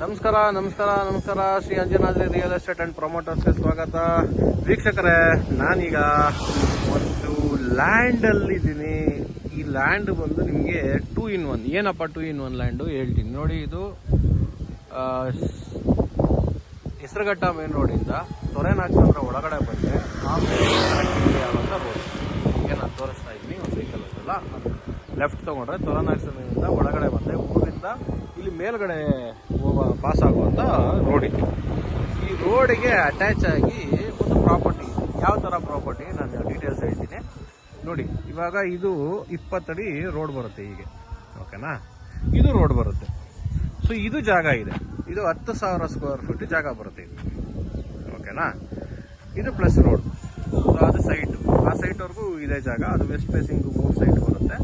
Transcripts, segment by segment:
ನಮಸ್ಕಾರ ನಮಸ್ಕಾರ ನಮಸ್ಕಾರ Shri Anjanadri real estate and ಪ್ರಮೋಟರ್ಸ್ಗೆ ಸ್ವಾಗತ. ವೀಕ್ಷಕರೇ, ನಾನೀಗ ಒಂದು ಲ್ಯಾಂಡ್ ಅಲ್ಲಿ ಇದ್ದೀನಿ. ಈ ಲ್ಯಾಂಡ್ ಬಂದು ನಿಮಗೆ 2-in-1. ಏನಪ್ಪ 2-in-1 ಲ್ಯಾಂಡು ಹೇಳ್ತೀನಿ ನೋಡಿ. ಇದು ಹೆಸರುಘಟ್ಟ ಮೇನ್ ರೋಡಿಂದ ತೊರೆನಾಕ್ಸಂದ್ರ ಒಳಗಡೆ ಬಂದರೆ ಆಮೇಲೆ ರೋಡ್ ಹೀಗೆ ನಾನು ತೋರಿಸ್ತಾ ಇದ್ದೀನಿ. ಒಂದು ವೆಹಿಕಲ್ ಅದಲ್ಲ, ಲೆಫ್ಟ್ ತೊಗೊಂಡ್ರೆ ತೊರೆನಾಕ್ಸಂದ್ರದಿಂದ ಒಳಗಡೆ ಬಂದರೆ ಊರಿಂದ ಇಲ್ಲಿ ಮೇಲ್ಗಡೆ ಪಾಸ್ ಆಗುವಂಥ ರೋಡ್ ಇದೆ. ಈ ರೋಡಿಗೆ ಅಟ್ಯಾಚ್ ಆಗಿ ಒಂದು ಪ್ರಾಪರ್ಟಿ. ಯಾವ ಥರ ಪ್ರಾಪರ್ಟಿ ನಾನು ಡೀಟೇಲ್ಸ್ ಹೇಳ್ತೀನಿ ನೋಡಿ. ಇವಾಗ ಇದು 20 ಅಡಿ ರೋಡ್ ಬರುತ್ತೆ ಹೀಗೆ, ಓಕೆನಾ? ಇದು ರೋಡ್ ಬರುತ್ತೆ. ಸೊ ಇದು ಜಾಗ ಇದೆ. ಇದು 10,000 ಸ್ಕ್ವೇರ್ ಫೀಟ್ ಜಾಗ ಬರುತ್ತೆ ಇದು, ಓಕೆನಾ? ಇದು ಪ್ಲಸ್ ರೋಡ್. ಸೊ ಅದು ಸೈಟು, ಆ ಸೈಟ್ವರೆಗೂ ಇದೇ ಜಾಗ. ಅದು ವೆಸ್ಟ್ ಫೇಸಿಂಗ್ 3 ಸೈಟ್ ಬರುತ್ತೆ.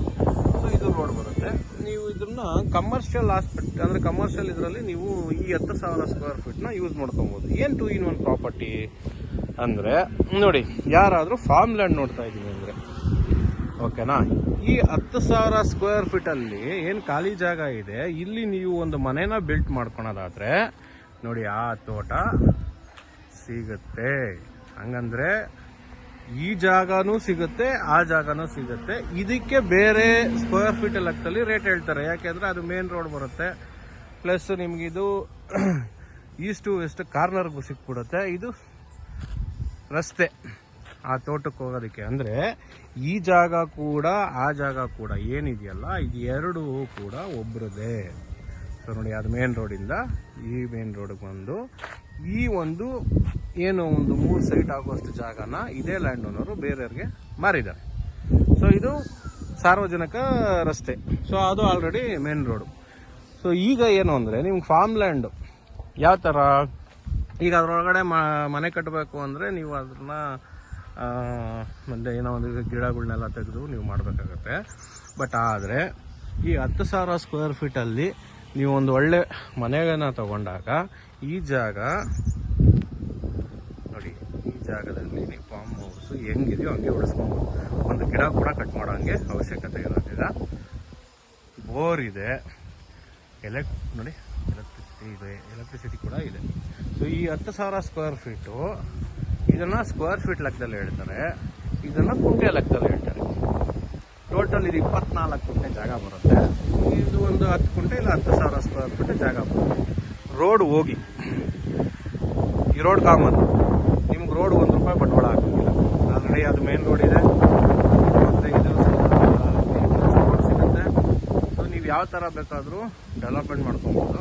ಸೊ ಇದು ರೋಡ್ ಬರುತ್ತೆ. ನೀವು ಇದನ್ನ ಕಮರ್ಷಿಯಲ್ ಆಸ್ಪೆಕ್ಟ್ ಅಂದರೆ ಕಮರ್ಷಿಯಲ್ ಇದರಲ್ಲಿ ನೀವು ಈ 10,000 ಸ್ಕ್ವೇರ್ ಫೀಟ್ನ ಯೂಸ್ ಮಾಡ್ಕೊಬೋದು. ಏನು 2-in-1 ಪ್ರಾಪರ್ಟಿ ಅಂದರೆ ನೋಡಿ, ಯಾರಾದರೂ ಫಾರ್ಮ್ ಲ್ಯಾಂಡ್ ನೋಡ್ತಾ ಇದ್ದೀನಿ ಅಂದರೆ, ಓಕೆನಾ? ಈ 10,000 ಸ್ಕ್ವೇರ್ ಫೀಟಲ್ಲಿ ಏನು ಖಾಲಿ ಜಾಗ ಇದೆ, ಇಲ್ಲಿ ನೀವು ಒಂದು ಮನೇನ ಬಿಲ್ಟ್ ಮಾಡ್ಕೊಳೋದಾದ್ರೆ ನೋಡಿ, ಆ ತೋಟ ಸಿಗುತ್ತೆ. ಹಂಗಂದ್ರೆ ಈ ಜಾಗನೂ ಸಿಗುತ್ತೆ, ಆ ಜಾಗನೂ ಸಿಗುತ್ತೆ. ಇದಕ್ಕೆ ಬೇರೆ ಸ್ಕ್ವೇರ್ ಫೀಟ್ ಲೆಕ್ಕದಲ್ಲಿ ರೇಟ್ ಹೇಳ್ತಾರೆ. ಯಾಕೆಂದ್ರೆ ಅದು ಮೇನ್ ರೋಡ್ ಬರುತ್ತೆ, ಪ್ಲಸ್ ನಿಮ್ಗಿದು ಈಸ್ಟ್ ಟು ವೆಸ್ಟ್ ಕಾರ್ನರ್ಗೂ ಸಿಕ್ಬಿಡುತ್ತೆ. ಇದು ರಸ್ತೆ ಆ ತೋಟಕ್ಕೆ ಹೋಗೋದಕ್ಕೆ. ಅಂದರೆ ಈ ಜಾಗ ಕೂಡ ಆ ಜಾಗ ಕೂಡ ಏನಿದೆಯಲ್ಲ, ಇದು ಎರಡೂ ಕೂಡ ಒಬ್ರದೇ. ಸೊ ನೋಡಿ, ಅದು ಮೇನ್ ರೋಡಿಂದ ಈ ಮೇನ್ ರೋಡ್ಗೆ ಬಂದು ಈ ಒಂದು ಏನು ಒಂದು 3 ಸೈಟ್ ಆಗುವಷ್ಟು ಜಾಗನ ಇದೇ ಲ್ಯಾಂಡ್ ಓನರು ಬೇರೆಯವ್ರಿಗೆ ಮಾರಿದ್ದಾರೆ. ಸೊ ಇದು ಸಾರ್ವಜನಿಕ ರಸ್ತೆ. ಸೊ ಅದು ಆಲ್ರೆಡಿ ಮೇನ್ ರೋಡು. ಸೊ ಈಗ ಏನು ಅಂದರೆ, ನಿಮ್ಗೆ ಫಾರ್ಮ್ ಲ್ಯಾಂಡು ಯಾವ ಥರ, ಈಗ ಅದರೊಳಗಡೆ ಮನೆ ಕಟ್ಟಬೇಕು ಅಂದರೆ ನೀವು ಅದನ್ನ ಮುಂದೆ ಏನೋ ಒಂದು ಗಿಡಗಳನ್ನೆಲ್ಲ ತೆಗೆದು ನೀವು ಮಾಡಬೇಕಾಗತ್ತೆ. ಬಟ್ ಆದರೆ ಈ 10,000 ಸ್ಕ್ವೇರ್ ಫೀಟಲ್ಲಿ ನೀವು ಒಂದು ಒಳ್ಳೆ ಮನೆಯನ್ನು ತಗೊಂಡಾಗ ಈ ಜಾಗ ನೋಡಿ, ಈ ಜಾಗದಲ್ಲಿ ನೀವು ಫಾರ್ಮ್ ಹೌಸ್ ಹೆಂಗಿದೆಯೋ ಹಂಗೆ ಉಳಿಸ್ಕೊಬೋದು. ಒಂದು ಗಿಡ ಕೂಡ ಕಟ್ ಮಾಡೋ ಹಂಗೆ ಅವಶ್ಯಕತೆ ಇರೋದಿಲ್ಲ. ಬೋರ್ ಇದೆ, ನೋಡಿ ಎಲೆಕ್ಟ್ರಿಸಿಟಿ ಇದೆ, ಎಲೆಕ್ಟ್ರಿಸಿಟಿ ಕೂಡ ಇದೆ. ಸೊ ಈ 10,000 ಸ್ಕ್ವೇರ್ ಫೀಟು ಇದನ್ನು ಸ್ಕ್ವೇರ್ ಫೀಟ್ ಲೆಕ್ಕದಲ್ಲಿ ಹೇಳ್ತಾರೆ, ಇದನ್ನು ಕುಂಟೆ ಲೆಕ್ಕದಲ್ಲಿ ಹೇಳ್ತಾರೆ. ಟೋಟಲ್ ಇದು 24 ಕುಂಟೆ ಜಾಗ ಬರುತ್ತೆ. ಇದು ಒಂದು 10 ಕುಂಟೆ ಇಲ್ಲ 10,000 ಸ್ಕ್ವೇರ್ ಫೀಟ್ ಜಾಗ ಬರುತ್ತೆ. ರೋಡ್ ಹೋಗಿ ಈ ರೋಡ್ ಕಾಮನ್, ನಿಮ್ಗೆ ರೋಡ್ ₹1 ಬಂಡವಾಳ ಹಾಕೋಂಗಿಲ್ಲ. ಆಲ್ರೆಡಿ ಅದು ಮೇನ್ ರೋಡ್ ಇದೆ, ಮತ್ತು ಇದು ರೋಡ್ ಸಿಗುತ್ತೆ. ಸೊ ನೀವು ಯಾವ ಥರ ಬೇಕಾದರೂ ಡೆವಲಪ್ಮೆಂಟ್ ಮಾಡ್ಕೊಬೋದು.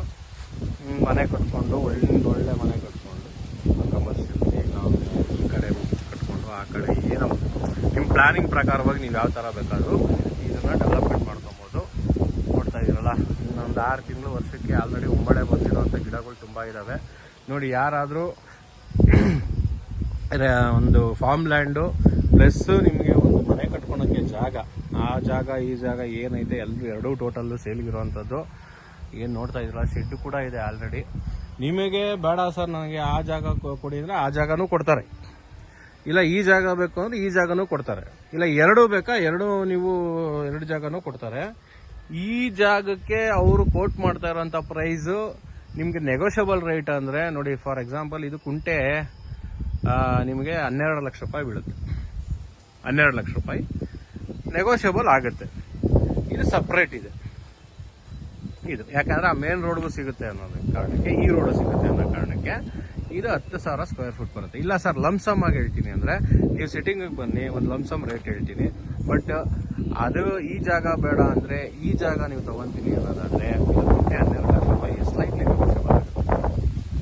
ಮನೆ ಕಟ್ಕೊಂಡು ಒಳ್ಳೆ ಮನೆ ಕಟ್ಕೊಂಡು ಕಮರ್ಷಿಯಲ್ ಈ ಕಡೆ ಕಟ್ಕೊಂಡು ಆ ಕಡೆ ಏನೋ ನಿಮ್ಮ ಪ್ಲಾನಿಂಗ್ ಪ್ರಕಾರವಾಗಿ ನೀವು ಯಾವ ಥರ ಬೇಕಾದರೂ ಇದನ್ನು ಡೆವಲಪ್ಮೆಂಟ್ ಮಾಡ್ಕೊಬೋದು. ನೋಡ್ತಾ ಇದ್ದೀರಲ್ಲ, ಇನ್ನೊಂದು 6 ತಿಂಗಳು ವರ್ಷಕ್ಕೆ ಆಲ್ರೆಡಿ ಉಂಬಳೆ ಬಂದಿರೋಂಥ ಗಿಡಗಳು ತುಂಬ ಇದ್ದಾವೆ ನೋಡಿ. ಯಾರಾದರೂ ಒಂದು ಫಾರ್ಮ್ ಲ್ಯಾಂಡು ಪ್ಲಸ್ ನಿಮಗೆ ಒಂದು ಮನೆ ಕಟ್ಕೊಳಕ್ಕೆ ಜಾಗ, ಆ ಜಾಗ ಈ ಜಾಗ ಏನೈತೆ ಎರಡೂ ಟೋಟಲ್ಲು ಸೇಲ್ಗಿರುವಂಥದ್ದು. ಏನು ನೋಡ್ತಾ ಇದ್ದೀರಲ್ಲ, ಶೆಡ್ ಕೂಡ ಇದೆ ಆಲ್ರೆಡಿ. ನಿಮಗೆ ಬೇಡ ಸರ್ ನನಗೆ ಆ ಜಾಗ ಕೊಡಿ ಅಂದರೆ ಆ ಜಾಗನೂ ಕೊಡ್ತಾರೆ, ಇಲ್ಲ ಈ ಜಾಗ ಬೇಕು ಅಂದರೆ ಈ ಜಾಗನೂ ಕೊಡ್ತಾರೆ, ಇಲ್ಲ ಎರಡೂ ಬೇಕಾ ನೀವು ಎರಡು ಜಾಗನೂ ಕೊಡ್ತಾರೆ. ಈ ಜಾಗಕ್ಕೆ ಅವರು ಕೋಟ್ ಮಾಡ್ತಾ ಇರೋಂಥ ಪ್ರೈಸು ನಿಮಗೆ ನೆಗೋಷಿಯಬಲ್ ರೇಟ್ ಅಂದರೆ ನೋಡಿ, ಫಾರ್ ಎಕ್ಸಾಂಪಲ್ ಇದು ಕುಂಟೆ ನಿಮಗೆ 12 ಲಕ್ಷ ರೂಪಾಯಿ ಬೀಳುತ್ತೆ. 12 ಲಕ್ಷ ರೂಪಾಯಿ ನೆಗೋಷಿಯಬಲ್ ಆಗುತ್ತೆ. ಇದು ಸಪ್ರೇಟ್ ಇದೆ ಇದು, ಯಾಕಂದ್ರೆ ಆ ಮೇನ್ ರೋಡ್ಗೂ ಸಿಗುತ್ತೆ ಅನ್ನೋ ಕಾರಣಕ್ಕೆ, ಈ ರೋಡು ಸಿಗುತ್ತೆ ಅನ್ನೋ ಕಾರಣಕ್ಕೆ ಇದು 10,000 ಸ್ಕ್ವೇರ್ ಫೀಟ್ ಬರುತ್ತೆ. ಇಲ್ಲ ಸರ್ ಲಂಸಮ್ ಆಗಿ ಹೇಳ್ತೀನಿ ಅಂದರೆ ನೀವು ಸಿಟ್ಟಿಂಗಿಗೆ ಬನ್ನಿ, ಒಂದು ಲಂಸಮ್ ರೇಟ್ ಹೇಳ್ತೀನಿ. ಬಟ್ ಅದು ಈ ಜಾಗ ಬೇಡ ಅಂದರೆ ಈ ಜಾಗ ನೀವು ತೊಗೊತೀನಿ ಅನ್ನೋದಾದರೆ 12 ಲಕ್ಷ ರೂಪಾಯಿ ಸ್ಲೈಟ್ಲಿ ನೆಗೋಷಿಯಬಲ್ ಆಗುತ್ತೆ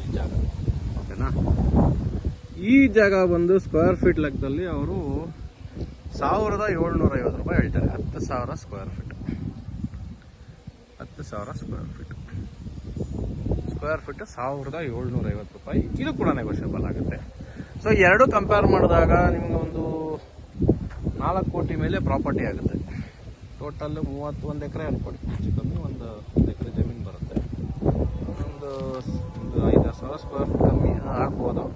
ಈ ಜಾಗ, ಓಕೆನಾ? ಈ ಜಾಗ ಬಂದು ಸ್ಕ್ವೇರ್ ಫೀಟ್ ಲೆಕ್ಕದಲ್ಲಿ ಅವರು 1,750 ರೂಪಾಯಿ ಹೇಳ್ತಾರೆ. 10,000 ಸ್ಕ್ವೇರ್ ಫೀಟ್, 10,000 ಸ್ಕ್ವೇರ್ ಫೀಟ್ 1,750 ರೂಪಾಯಿ. ಇದು ಕೂಡ ನೆಗೋಷಿಯಬಲ್ ಆಗುತ್ತೆ. ಸೊ ಎರಡು ಕಂಪೇರ್ ಮಾಡಿದಾಗ ನಿಮ್ಗೆ ಒಂದು 4 ಕೋಟಿ ಮೇಲೆ ಪ್ರಾಪರ್ಟಿ ಆಗುತ್ತೆ. ಟೋಟಲ್ 31 ಎಕರೆ ಅನ್ಕೊಡಿ, ಹೆಚ್ಚು ಕಮ್ಮಿ ಒಂದು ಎಕರೆ ಜಮೀನು ಬರುತ್ತೆ. ಒಂದು 5,000 ಸ್ಕ್ವೇರ್ ಫೀಟ್ ಕಮ್ಮಿ ಆಗ್ಬೋದು.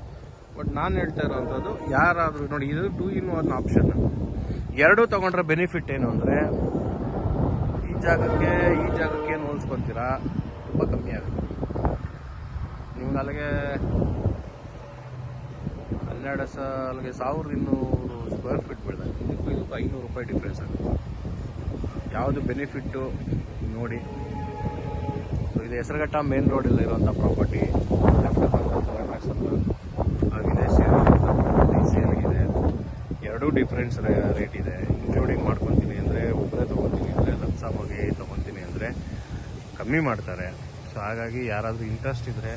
ಬಟ್ ನಾನು ಹೇಳ್ತಾ ಇರೋವಂಥದ್ದು, ಯಾರಾದರೂ ನೋಡಿ, ಇದು 2-in-1 ಆಪ್ಷನ್. ಎರಡೂ ತೊಗೊಂಡ್ರೆ ಬೆನಿಫಿಟ್ ಏನು ಅಂದರೆ, ಈ ಜಾಗಕ್ಕೆ ಏನು ಹೋಲಿಸ್ಕೊತೀರಾ ತುಂಬ ಕಮ್ಮಿ ಆಗುತ್ತೆ. ಸಾಲಿಗೆ 12,200 ಸ್ಕ್ವೇರ್ ಫೀಟ್ ಬೀಳ್ತದೆ. ಇದಕ್ಕೂ 500 ರೂಪಾಯಿ ಡಿಫ್ರೆನ್ಸ್ ಆಗುತ್ತೆ. ಯಾವುದು ಬೆನಿಫಿಟ್ಟು ನೋಡಿ. ಸೊ ಇದು ಹೆಸರುಘಟ್ಟ ಮೇನ್ ರೋಡಲ್ಲಿ ಇರುವಂಥ ಪ್ರಾಪರ್ಟಿ. ಲೆಫ್ಟ್ ಆಗಿದೆ, ಸೇಲ್ಗಿದೆ. ಎರಡೂ ಡಿಫ್ರೆನ್ಸ್ ರೇಟ್ ಇದೆ. ಇನ್ಕ್ಲೂಡಿಂಗ್ ಮಾಡ್ಕೊತೀನಿ ಅಂದರೆ ಒಬ್ಬರೇ ತೊಗೊತೀನಿ ಅಂದರೆ ಲಂಸಾಮಾಗಿ ತೊಗೊತೀನಿ ಅಂದರೆ ಕಮ್ಮಿ ಮಾಡ್ತಾರೆ. ಸೊ ಹಾಗಾಗಿ ಯಾರಾದರೂ ಇಂಟ್ರೆಸ್ಟ್ ಇದ್ದರೆ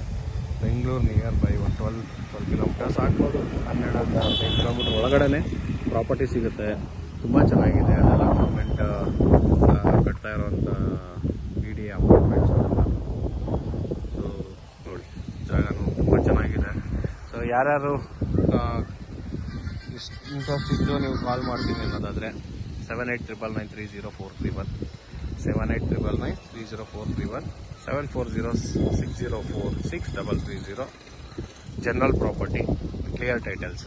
ಬೆಂಗಳೂರು ನಿಯರ್ ಬೈ 12 ಕಿಲೋಮೀಟರ್ಸ್ ಆಗ್ಬೋದು. 12-15 ಕಿಲೋಮೀಟರ್ ಒಳಗಡೆ ಪ್ರಾಪರ್ಟಿ ಸಿಗುತ್ತೆ. ತುಂಬ ಚೆನ್ನಾಗಿದೆ. ಅದೆಲ್ಲ ಗೌರ್ಮೆಂಟ್ ಕಟ್ತಾ ಇರೋವಂಥ BD ಅಪಾರ್ಟ್ಮೆಂಟ್ಸ್ ಅದೆಲ್ಲ. ಸೊ ನೋಡಿ, ಜಾಗನೂ ತುಂಬ ಚೆನ್ನಾಗಿದೆ. ಸೊ ಯಾರ್ಯಾರು ಇಂಟ್ರೆಸ್ಟ್ ಇದ್ದು ನೀವು ಕಾಲ್ ಮಾಡ್ತೀನಿ ಅನ್ನೋದಾದರೆ 7899930431, 7899930431, 7406046330. General property, clear titles.